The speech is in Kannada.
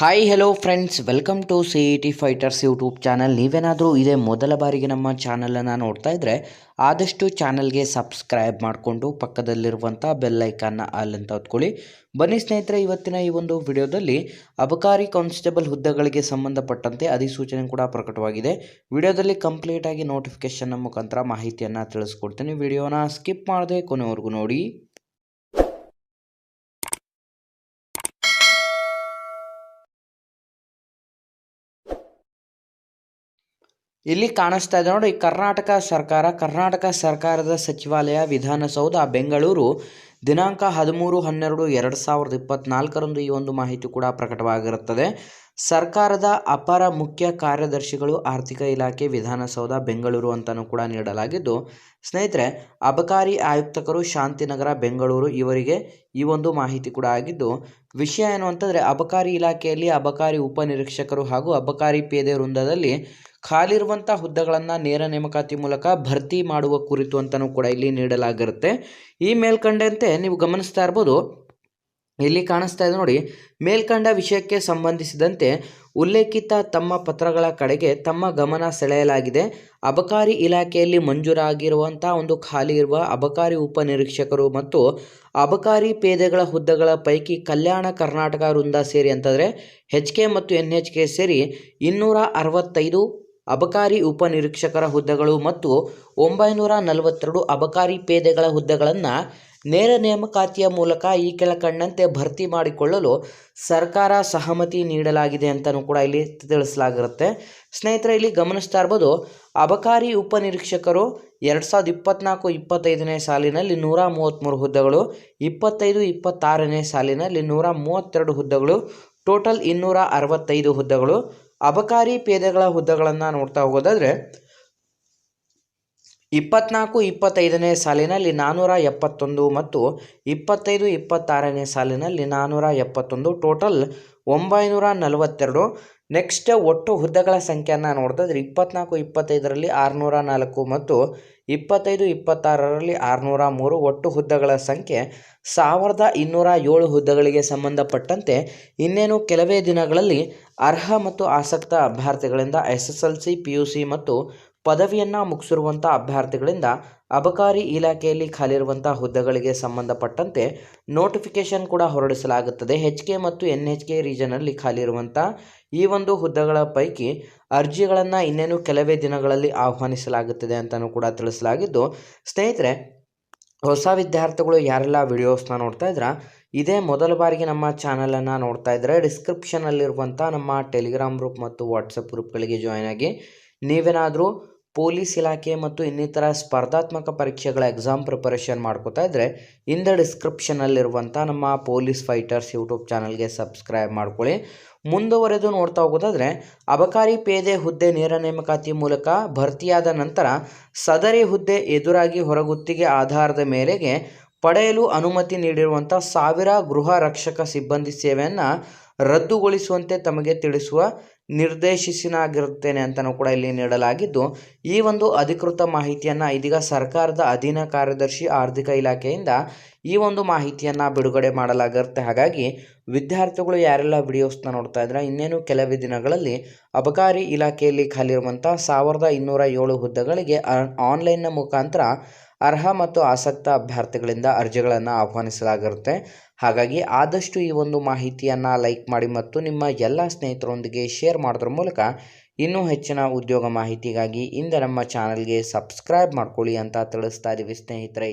Hi hello friends, welcome to CET fighters YouTube channel. ನೀವೇನಾದರೂ ಇದೇ ಮೊದಲ ಬಾರಿಗೆ ನಮ್ಮ ಚಾನಲನ್ನು ನೋಡ್ತಾ ಇದ್ದರೆ ಆದಷ್ಟು ಚಾನಲ್ಗೆ ಸಬ್ಸ್ಕ್ರೈಬ್ ಮಾಡಿಕೊಂಡು ಪಕ್ಕದಲ್ಲಿರುವಂಥ ಬೆಲ್ ಐಕಾನ್ನ ಆಲ್ ಅಂತ ಹೊತ್ಕೊಳ್ಳಿ. ಬನ್ನಿ ಸ್ನೇಹಿತರೆ, ಇವತ್ತಿನ ಈ ಒಂದು ವಿಡಿಯೋದಲ್ಲಿ ಅಬಕಾರಿ ಕಾನ್ಸ್ಟೇಬಲ್ ಹುದ್ದೆಗಳಿಗೆ ಸಂಬಂಧಪಟ್ಟಂತೆ ಅಧಿಸೂಚನೆ ಕೂಡ ಪ್ರಕಟವಾಗಿದೆ. ವಿಡಿಯೋದಲ್ಲಿ ಕಂಪ್ಲೀಟಾಗಿ ನೋಟಿಫಿಕೇಷನ್ನ ಮುಖಾಂತರ ಮಾಹಿತಿಯನ್ನು ತಿಳಿಸ್ಕೊಡ್ತೀನಿ. ವಿಡಿಯೋನ ಸ್ಕಿಪ್ ಮಾಡದೆ ಕೊನೆವರೆಗೂ ನೋಡಿ. ಇಲ್ಲಿ ಕಾಣಿಸ್ತಾ ಇದೆ ನೋಡಿ, ಕರ್ನಾಟಕ ಸರ್ಕಾರದ ಸಚಿವಾಲಯ, ವಿಧಾನಸೌಧ, ಬೆಂಗಳೂರು, ದಿನಾಂಕ 13/12/2024 ಈ ಒಂದು ಮಾಹಿತಿ ಕೂಡ ಪ್ರಕಟವಾಗಿರುತ್ತದೆ. ಸರ್ಕಾರದ ಅಪರ ಮುಖ್ಯ ಕಾರ್ಯದರ್ಶಿಗಳು, ಆರ್ಥಿಕ ಇಲಾಖೆ, ವಿಧಾನಸೌಧ, ಬೆಂಗಳೂರು ಅಂತಲೂ ಕೂಡ ನೀಡಲಾಗಿದ್ದು, ಸ್ನೇಹಿತರೆ ಅಬಕಾರಿ ಆಯುಕ್ತರು, ಶಾಂತಿನಗರ, ಬೆಂಗಳೂರು ಇವರಿಗೆ ಈ ಒಂದು ಮಾಹಿತಿ ಕೂಡ ಆಗಿದ್ದು, ವಿಷಯ ಏನು ಅಂತಂದರೆ ಅಬಕಾರಿ ಇಲಾಖೆಯಲ್ಲಿ ಅಬಕಾರಿ ಉಪನಿರೀಕ್ಷಕರು ಹಾಗೂ ಅಬಕಾರಿ ಪೇದೆ ವೃಂದದಲ್ಲಿ ಖಾಲಿರುವಂಥ ಹುದ್ದೆಗಳನ್ನು ನೇರ ನೇಮಕಾತಿ ಮೂಲಕ ಭರ್ತಿ ಮಾಡುವ ಕುರಿತು ಅಂತಲೂ ಕೂಡ ಇಲ್ಲಿ ನೀಡಲಾಗಿರುತ್ತೆ. ಈ ಮೇಲ್ಕಂಡಂತೆ ನೀವು ಗಮನಿಸ್ತಾ ಇರ್ಬೋದು, ಇಲ್ಲಿ ಕಾಣಿಸ್ತಾ ಇದೆ ನೋಡಿ, ಮೇಲ್ಕಂಡ ವಿಷಯಕ್ಕೆ ಸಂಬಂಧಿಸಿದಂತೆ ಉಲ್ಲೇಖಿತ ತಮ್ಮ ಪತ್ರಗಳ ಕಡೆಗೆ ತಮ್ಮ ಗಮನ ಸೆಳೆಯಲಾಗಿದೆ. ಅಬಕಾರಿ ಇಲಾಖೆಯಲ್ಲಿ ಮಂಜೂರಾಗಿರುವಂಥ ಒಂದು ಖಾಲಿ ಇರುವ ಅಬಕಾರಿ ಉಪನಿರೀಕ್ಷಕರು ಮತ್ತು ಅಬಕಾರಿ ಪೇದೆಗಳ ಹುದ್ದೆಗಳ ಪೈಕಿ ಕಲ್ಯಾಣ ಕರ್ನಾಟಕ ವೃಂದ ಸೇರಿ ಅಂತಂದರೆ HK ಮತ್ತು NHK ಸೇರಿ 265 ಅಬಕಾರಿ ಉಪನಿರೀಕ್ಷಕರ ಹುದ್ದೆಗಳು ಮತ್ತು 942 ಅಬಕಾರಿ ಪೇದೆಗಳ ಹುದ್ದೆಗಳನ್ನು ನೇರ ನೇಮಕಾತಿಯ ಮೂಲಕ ಈ ಕೆಳಕಂಡಂತೆ ಭರ್ತಿ ಮಾಡಿಕೊಳ್ಳಲು ಸರ್ಕಾರ ಸಹಮತಿ ನೀಡಲಾಗಿದೆ ಅಂತಲೂ ಕೂಡ ಇಲ್ಲಿ ತಿಳಿಸಲಾಗಿರುತ್ತೆ. ಸ್ನೇಹಿತರೆ, ಇಲ್ಲಿ ಗಮನಿಸ್ತಾ ಇರ್ಬೋದು, ಅಬಕಾರಿ ಉಪನಿರೀಕ್ಷಕರು 2024-25ನೇ ಸಾಲಿನಲ್ಲಿ 133 ಹುದ್ದೆಗಳು, 25-26ನೇ ಸಾಲಿನಲ್ಲಿ 132 ಹುದ್ದೆಗಳು, ಟೋಟಲ್ 265 ಹುದ್ದೆಗಳು. ಅಬಕಾರಿ ಪೇದೆಗಳ ಹುದ್ದೆಗಳನ್ನು ನೋಡ್ತಾ ಹೋಗೋದಾದರೆ 24-25ನೇ ಸಾಲಿನಲ್ಲಿ 471 ಮತ್ತು 25-26ನೇ ಸಾಲಿನಲ್ಲಿ 471, ಟೋಟಲ್ 942. ನೆಕ್ಸ್ಟ್ ಒಟ್ಟು ಹುದ್ದೆಗಳ ಸಂಖ್ಯೆಯನ್ನು ನೋಡಿದ್ರೆ 24-25ರಲ್ಲಿ 604 ಮತ್ತು 25-26ರಲ್ಲಿ 603, ಒಟ್ಟು ಹುದ್ದೆಗಳ ಸಂಖ್ಯೆ 1207 ಹುದ್ದೆಗಳಿಗೆ ಸಂಬಂಧಪಟ್ಟಂತೆ ಇನ್ನೇನು ಕೆಲವೇ ದಿನಗಳಲ್ಲಿ ಅರ್ಹ ಮತ್ತು ಆಸಕ್ತ ಅಭ್ಯರ್ಥಿಗಳಿಂದ SSLC, PUC ಮತ್ತು ಪದವಿಯನ್ನು ಮುಗಿಸಿರುವಂಥ ಅಭ್ಯರ್ಥಿಗಳಿಂದ ಅಬಕಾರಿ ಇಲಾಖೆಯಲ್ಲಿ ಖಾಲಿರುವಂಥ ಹುದ್ದೆಗಳಿಗೆ ಸಂಬಂಧಪಟ್ಟಂತೆ ನೋಟಿಫಿಕೇಷನ್ ಕೂಡ ಹೊರಡಿಸಲಾಗುತ್ತದೆ. HK ಮತ್ತು NHK ರೀಜನಲ್ಲಿ ಖಾಲಿರುವಂಥ ಈ ಒಂದು ಹುದ್ದೆಗಳ ಪೈಕಿ ಅರ್ಜಿಗಳನ್ನು ಇನ್ನೇನು ಕೆಲವೇ ದಿನಗಳಲ್ಲಿ ಆಹ್ವಾನಿಸಲಾಗುತ್ತದೆ ಅಂತಲೂ ಕೂಡ ತಿಳಿಸಲಾಗಿದ್ದು, ಸ್ನೇಹಿತರೆ ಹೊಸ ವಿದ್ಯಾರ್ಥಿಗಳು ಯಾರೆಲ್ಲ ವಿಡಿಯೋಸ್ನ ನೋಡ್ತಾ ಇದ್ರ ಇದೇ ಮೊದಲ ಬಾರಿಗೆ ನಮ್ಮ ಚಾನಲನ್ನು ನೋಡ್ತಾ ಇದ್ದರೆ ಡಿಸ್ಕ್ರಿಪ್ಷನಲ್ಲಿರುವಂಥ ನಮ್ಮ ಟೆಲಿಗ್ರಾಮ್ ಗ್ರೂಪ್ ಮತ್ತು ವಾಟ್ಸಪ್ ಗ್ರೂಪ್ಗಳಿಗೆ ಜಾಯ್ನ್ ಆಗಿ. ನೀವೇನಾದರೂ ಪೊಲೀಸ್ ಇಲಾಖೆ ಮತ್ತು ಇನ್ನಿತರ ಸ್ಪರ್ಧಾತ್ಮಕ ಪರೀಕ್ಷೆಗಳ ಎಕ್ಸಾಮ್ ಪ್ರಿಪರೇಷನ್ ಮಾಡ್ಕೋತಾ ಇದ್ದರೆ ಇಂದ ಡಿಸ್ಕ್ರಿಪ್ಷನಲ್ಲಿರುವಂಥ ನಮ್ಮ ಪೊಲೀಸ್ ಫೈಟರ್ಸ್ ಯೂಟ್ಯೂಬ್ ಚಾನಲ್ಗೆ ಸಬ್ಸ್ಕ್ರೈಬ್ ಮಾಡ್ಕೊಳ್ಳಿ. ಮುಂದುವರೆದು ನೋಡ್ತಾ ಹೋಗೋದಾದರೆ ಅಬಕಾರಿ ಪೇದೆ ಹುದ್ದೆ ನೇರ ನೇಮಕಾತಿ ಮೂಲಕ ಭರ್ತಿಯಾದ ನಂತರ ಸದರಿ ಹುದ್ದೆ ಎದುರಾಗಿ ಹೊರಗುತ್ತಿಗೆ ಆಧಾರದ ಮೇರೆಗೆ ಪಡೆಯಲು ಅನುಮತಿ ನೀಡಿರುವಂಥ 1000 ಗೃಹ ರಕ್ಷಕ ಸಿಬ್ಬಂದಿ ಸೇವೆಯನ್ನು ರದ್ದುಗೊಳಿಸುವಂತೆ ತಮಗೆ ತಿಳಿಸುವ ನಿರ್ದೇಶಿಸಿನಾಗಿರುತ್ತೇನೆ ಅಂತಲೂ ಕೂಡ ಇಲ್ಲಿ ನೀಡಲಾಗಿದ್ದು, ಈ ಒಂದು ಅಧಿಕೃತ ಮಾಹಿತಿಯನ್ನು ಇದೀಗ ಸರ್ಕಾರದ ಅಧೀನ ಕಾರ್ಯದರ್ಶಿ ಆರ್ಥಿಕ ಇಲಾಖೆಯಿಂದ ಈ ಒಂದು ಮಾಹಿತಿಯನ್ನು ಬಿಡುಗಡೆ ಮಾಡಲಾಗಿರುತ್ತೆ. ಹಾಗಾಗಿ ವಿದ್ಯಾರ್ಥಿಗಳು ಯಾರೆಲ್ಲ ವಿಡಿಯೋಸ್ನ ನೋಡ್ತಾ ಇದ್ರೆ ಇನ್ನೇನು ಕೆಲವೇ ದಿನಗಳಲ್ಲಿ ಅಬಕಾರಿ ಇಲಾಖೆಯಲ್ಲಿ ಖಾಲಿರುವಂಥ 1207 ಹುದ್ದೆಗಳಿಗೆ ಆನ್ಲೈನ್ನ ಮುಖಾಂತರ ಅರ್ಹ ಮತ್ತು ಆಸಕ್ತ ಅಭ್ಯರ್ಥಿಗಳಿಂದ ಅರ್ಜಿಗಳನ್ನು ಆಹ್ವಾನಿಸಲಾಗಿರುತ್ತೆ. ಹಾಗಾಗಿ ಆದಷ್ಟು ಈ ಒಂದು ಮಾಹಿತಿಯನ್ನು ಲೈಕ್ ಮಾಡಿ ಮತ್ತು ನಿಮ್ಮ ಎಲ್ಲ ಸ್ನೇಹಿತರೊಂದಿಗೆ ಶೇರ್ ಮಾಡೋದ್ರ ಮೂಲಕ ಇನ್ನೂ ಹೆಚ್ಚಿನ ಉದ್ಯೋಗ ಮಾಹಿತಿಗಾಗಿ ಇಂದ ನಮ್ಮ ಚಾನಲ್ಗೆ ಸಬ್ಸ್ಕ್ರೈಬ್ ಮಾಡ್ಕೊಳ್ಳಿ ಅಂತ ತಿಳಿಸ್ತಾ ಇದ್ದೀವಿ ಸ್ನೇಹಿತರೆ.